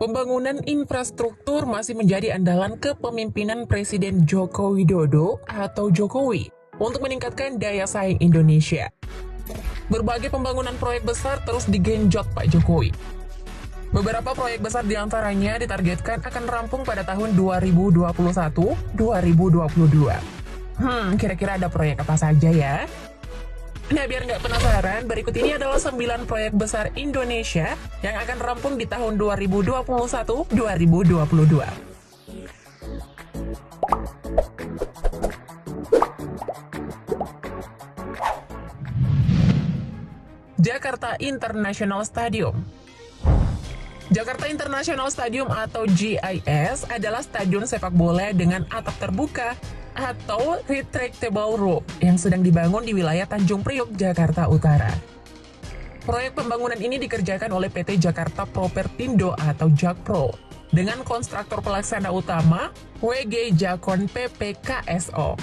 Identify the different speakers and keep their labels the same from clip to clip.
Speaker 1: Pembangunan infrastruktur masih menjadi andalan kepemimpinan Presiden Joko Widodo atau Jokowi untuk meningkatkan daya saing Indonesia. Berbagai pembangunan proyek besar terus digenjot Pak Jokowi. Beberapa proyek besar diantaranya ditargetkan akan rampung pada tahun 2021-2022. Kira-kira ada proyek apa saja ya? Nah, biar nggak penasaran, berikut ini adalah 9 proyek besar Indonesia yang akan rampung di tahun 2021-2022. Jakarta International Stadium. Jakarta International Stadium atau JIS adalah stadion sepak bola dengan atap terbuka atau retractable roof yang sedang dibangun di wilayah Tanjung Priok, Jakarta Utara. Proyek pembangunan ini dikerjakan oleh PT Jakarta Propertindo atau Jakpro dengan kontraktor pelaksana utama WG Jakon PP KSO.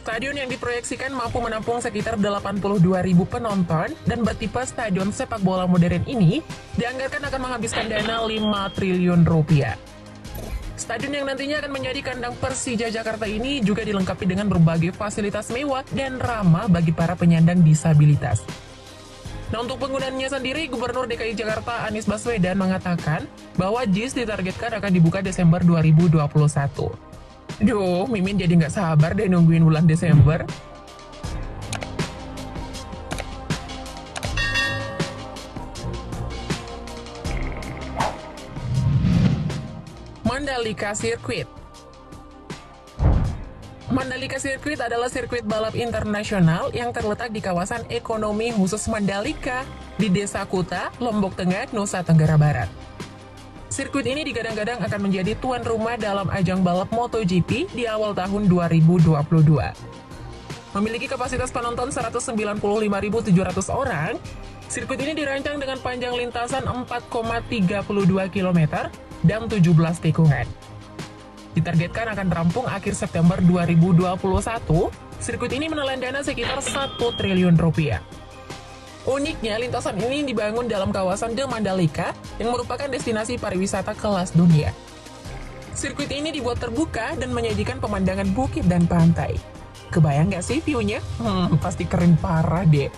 Speaker 1: Stadion yang diproyeksikan mampu menampung sekitar 82.000 penonton dan bertipe stadion sepak bola modern ini dianggarkan akan menghabiskan dana 5 triliun rupiah. Stadion yang nantinya akan menjadi kandang Persija Jakarta ini juga dilengkapi dengan berbagai fasilitas mewah dan ramah bagi para penyandang disabilitas. Nah, untuk penggunaannya sendiri, Gubernur DKI Jakarta Anies Baswedan mengatakan bahwa JIS ditargetkan akan dibuka Desember 2021. Duh, Mimin jadi nggak sabar deh nungguin bulan Desember. Mandalika Circuit. Mandalika Circuit adalah sirkuit balap internasional yang terletak di kawasan ekonomi khusus Mandalika di Desa Kuta, Lombok Tengah, Nusa Tenggara Barat. Sirkuit ini digadang-gadang akan menjadi tuan rumah dalam ajang balap MotoGP di awal tahun 2022. Memiliki kapasitas penonton 195.700 orang, sirkuit ini dirancang dengan panjang lintasan 4,32 km dan 17 tikungan. Ditargetkan akan rampung akhir September 2021, sirkuit ini menelan dana sekitar 1 triliun rupiah. Uniknya, lintasan ini dibangun dalam kawasan The Mandalika yang merupakan destinasi pariwisata kelas dunia. Sirkuit ini dibuat terbuka dan menyajikan pemandangan bukit dan pantai. Kebayang nggak sih view-nya? Pasti keren parah deh.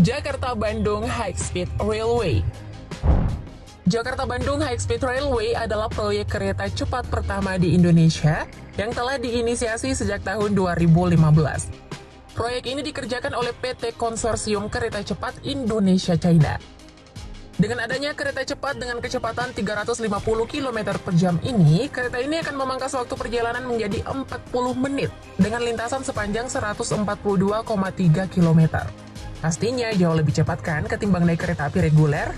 Speaker 1: Jakarta-Bandung High Speed Railway. Jakarta-Bandung High Speed Railway adalah proyek kereta cepat pertama di Indonesia yang telah diinisiasi sejak tahun 2015. Proyek ini dikerjakan oleh PT Konsorsium Kereta Cepat Indonesia China. Dengan adanya kereta cepat dengan kecepatan 350 km per jam ini, kereta ini akan memangkas waktu perjalanan menjadi 40 menit dengan lintasan sepanjang 142,3 km. Pastinya jauh lebih cepat kan ketimbang naik kereta api reguler?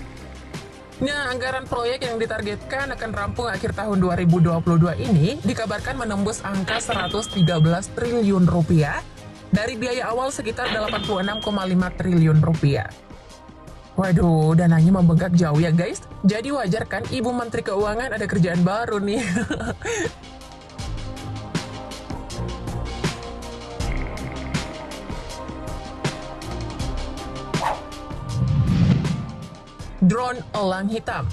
Speaker 1: Nah, anggaran proyek yang ditargetkan akan rampung akhir tahun 2022 ini dikabarkan menembus angka 113 triliun rupiah dari biaya awal sekitar 86,5 triliun rupiah. Waduh, dananya membengkak jauh ya guys. Jadi wajar kan Ibu Menteri Keuangan ada kerjaan baru nih. Drone elang hitam.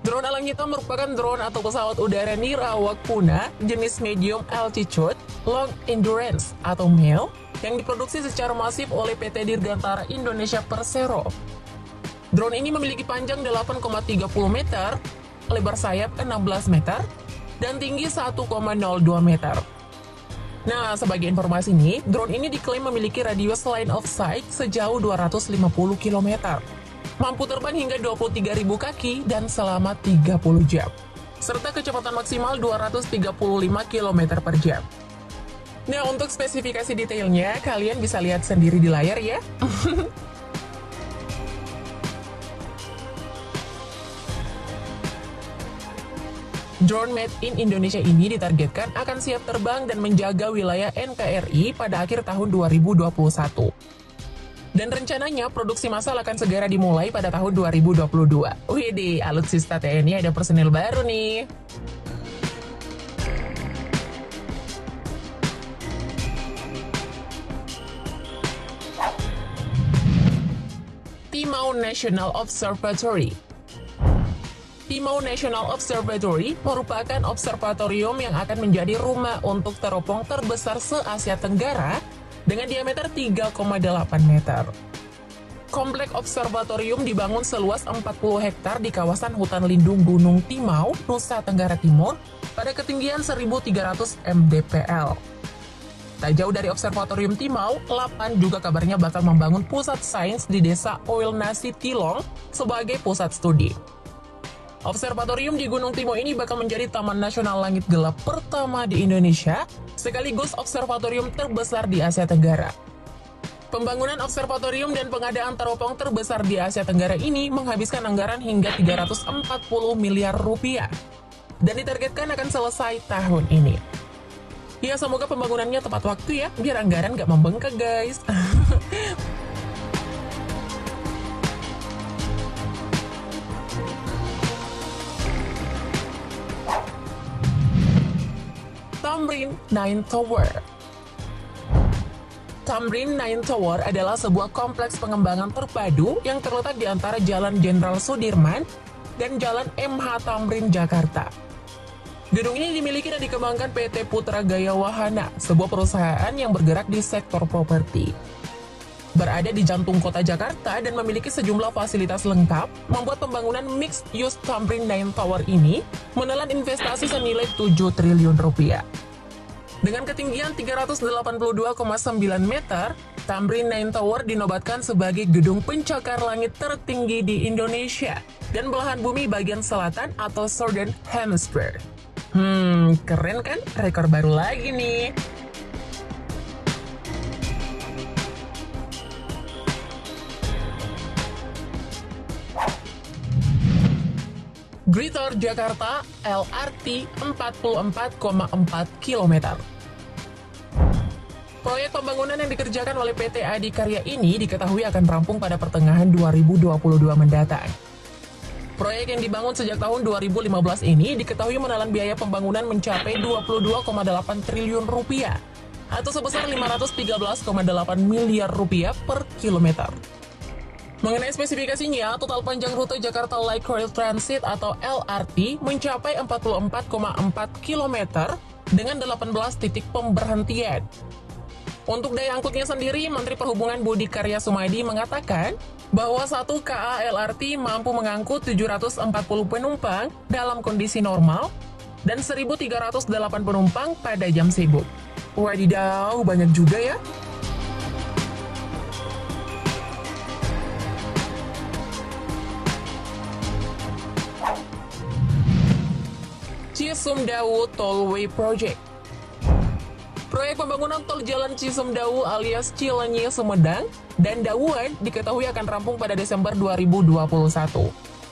Speaker 1: Drone elang hitam merupakan drone atau pesawat udara nirawak punah jenis medium altitude, long endurance atau MEL yang diproduksi secara masif oleh PT Dirgantara Indonesia Persero. Drone ini memiliki panjang 8,30 meter, lebar sayap 16 meter, dan tinggi 1,02 meter. Nah, sebagai informasi nih, drone ini diklaim memiliki radius line of sight sejauh 250 km. Mampu terbang hingga 23.000 kaki dan selama 30 jam. Serta kecepatan maksimal 235 km per jam. Nah, untuk spesifikasi detailnya, kalian bisa lihat sendiri di layar ya. Drone made in Indonesia ini ditargetkan akan siap terbang dan menjaga wilayah NKRI pada akhir tahun 2021. Dan rencananya produksi massal akan segera dimulai pada tahun 2022. Widih, alutsista TNI ada personil baru nih. Timau National Observatory. Timau National Observatory merupakan observatorium yang akan menjadi rumah untuk teropong terbesar se-Asia Tenggara dengan diameter 3,8 meter. Komplek observatorium dibangun seluas 40 hektar di kawasan hutan lindung Gunung Timau, Nusa Tenggara Timur, pada ketinggian 1.300 mdpl. Tak jauh dari Observatorium Timau, Lapan juga kabarnya bakal membangun pusat sains di desa Oil Nasi Tilong sebagai pusat studi. Observatorium di Gunung Timau ini bakal menjadi Taman Nasional Langit Gelap pertama di Indonesia, sekaligus observatorium terbesar di Asia Tenggara. Pembangunan observatorium dan pengadaan teropong terbesar di Asia Tenggara ini menghabiskan anggaran hingga 340 miliar rupiah dan ditargetkan akan selesai tahun ini. Ya, semoga pembangunannya tepat waktu ya, biar anggaran nggak membengkak guys. Tamrin Nine Tower. Tamrin Nine Tower adalah sebuah kompleks pengembangan terpadu yang terletak di antara Jalan Jenderal Sudirman dan Jalan MH Tamrin, Jakarta. Gedung ini dimiliki dan dikembangkan PT Putra Gaya Wahana, sebuah perusahaan yang bergerak di sektor properti. Berada di jantung kota Jakarta dan memiliki sejumlah fasilitas lengkap, membuat pembangunan mixed use Tamrin Nine Tower ini menelan investasi senilai 7 triliun rupiah. Dengan ketinggian 382,9 meter, Tamrin Nine Tower dinobatkan sebagai gedung pencakar langit tertinggi di Indonesia dan belahan bumi bagian selatan atau Southern Hemisphere. Keren kan? Rekor baru lagi nih. Greater Jakarta LRT 44,4 km. Proyek pembangunan yang dikerjakan oleh PT Adikarya ini diketahui akan rampung pada pertengahan 2022 mendatang. Proyek yang dibangun sejak tahun 2015 ini diketahui menelan biaya pembangunan mencapai 22,8 triliun rupiah atau sebesar 513,8 miliar rupiah per kilometer. Mengenai spesifikasinya, total panjang rute Jakarta Light Rail Transit atau LRT mencapai 44,4 km dengan 18 titik pemberhentian. Untuk daya angkutnya sendiri, Menteri Perhubungan Budi Karya Sumadi mengatakan bahwa 1 KA LRT mampu mengangkut 740 penumpang dalam kondisi normal dan 1.308 penumpang pada jam sibuk. Wadidaw, banyak juga ya. Cisumdawu Tollway Project. Proyek pembangunan tol jalan Cisumdawu alias Cilenyi Sumedang dan Dawuan diketahui akan rampung pada Desember 2021.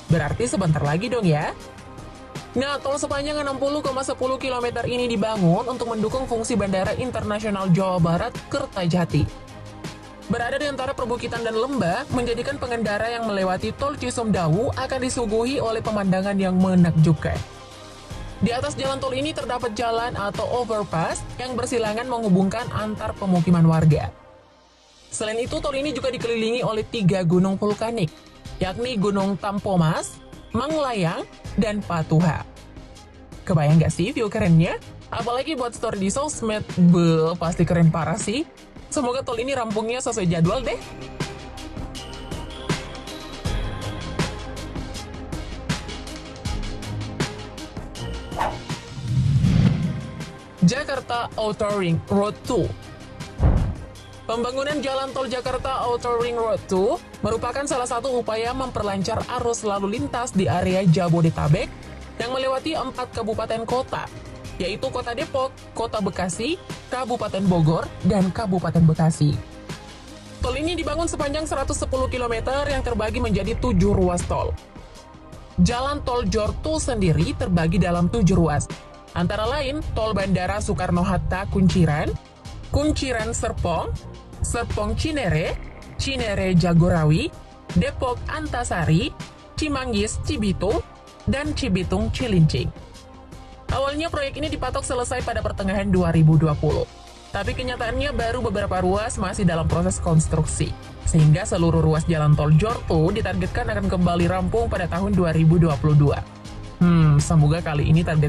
Speaker 1: Berarti sebentar lagi dong ya. Nah, tol sepanjang 60,10 km ini dibangun untuk mendukung fungsi Bandara Internasional Jawa Barat Kertajati. Berada di antara perbukitan dan lembah, menjadikan pengendara yang melewati tol Cisumdawu akan disuguhi oleh pemandangan yang menakjubkan. Di atas jalan tol ini terdapat jalan atau overpass yang bersilangan menghubungkan antar pemukiman warga. Selain itu, tol ini juga dikelilingi oleh 3 gunung vulkanik, yakni Gunung Tampomas, Manglayang, dan Patuha. Kebayang gak sih view kerennya? Apalagi buat story di sosmed, pasti keren parah sih. Semoga tol ini rampungnya sesuai jadwal deh. Jakarta Outer Ring Road 2. Pembangunan jalan tol Jakarta Outer Ring Road 2 merupakan salah satu upaya memperlancar arus lalu lintas di area Jabodetabek yang melewati 4 kabupaten kota, yaitu Kota Depok, Kota Bekasi, Kabupaten Bogor, dan Kabupaten Bekasi. Tol ini dibangun sepanjang 110 km yang terbagi menjadi 7 ruas tol. Jalan tol Jor-2 sendiri terbagi dalam 7 ruas, antara lain Tol Bandara Soekarno-Hatta Kunciran, Kunciran Serpong, Serpong Cinere, Cinere Jagorawi, Depok Antasari, Cimanggis Cibitung, dan Cibitung Cilincing. Awalnya proyek ini dipatok selesai pada pertengahan 2020. Tapi kenyataannya baru beberapa ruas masih dalam proses konstruksi. Sehingga seluruh ruas jalan tol Jorto ditargetkan akan kembali rampung pada tahun 2022. Semoga kali ini target